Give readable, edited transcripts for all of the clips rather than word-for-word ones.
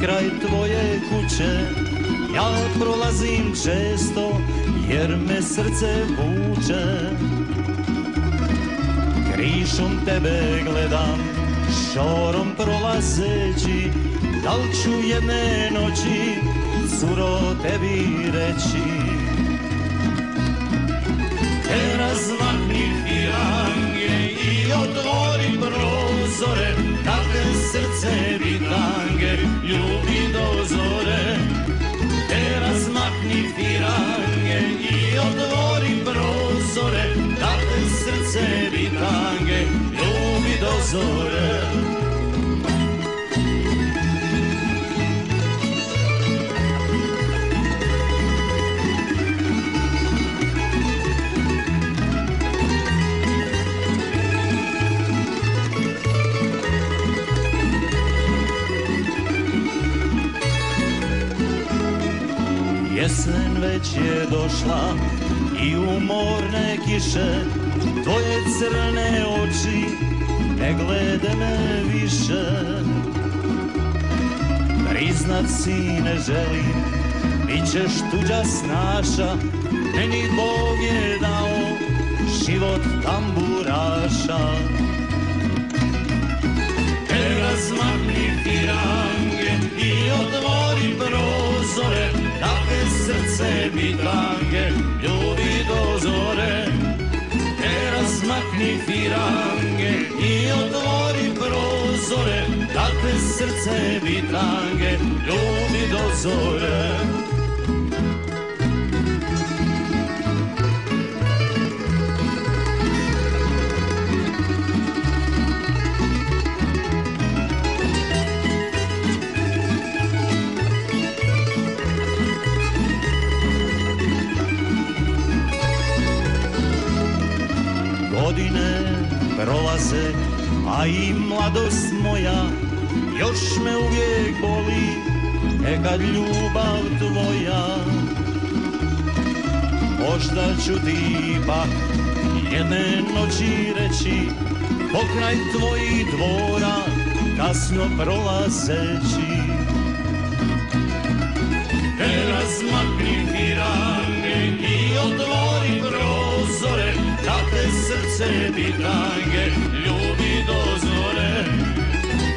kraj tvoje kuće ja prolazim često jer me srce vuče. Krišom tebe gledam, šorom prolazeći, da li ću jedne noći curo tebi reći. Te razmahni firange i otvori prozore, da te srce bitange ljubi do zore. Te razmahni firange i otvori prozore, da te srce bitange ljubi do zore. Jesen već je došla i umorne kiše, tvoje crne oči ne glede me više. Priznat si ne želim, bit ćeš tuđa snaša, meni Bog je dao život tamburaša. Te razmahni firange i otvori prozore, da te srce bitange ljubi do zore. Te razmahni firange i otvori prozore, da te srce bitange ljubi do zore. Godine prolaze, a i mladost moja još me uvijek boli, nekad ljubav tvoja. Možda ću ti ipak jedne noći reći, pokraj tvojih dvora kasno prolazeći. Te razmakni firange i otvori prozore, da te srce bitange ljubi do zore.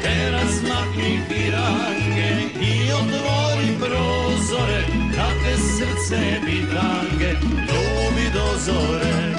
Te razmakni firange i otvori prozore, da te srce bitange ljubi do zore.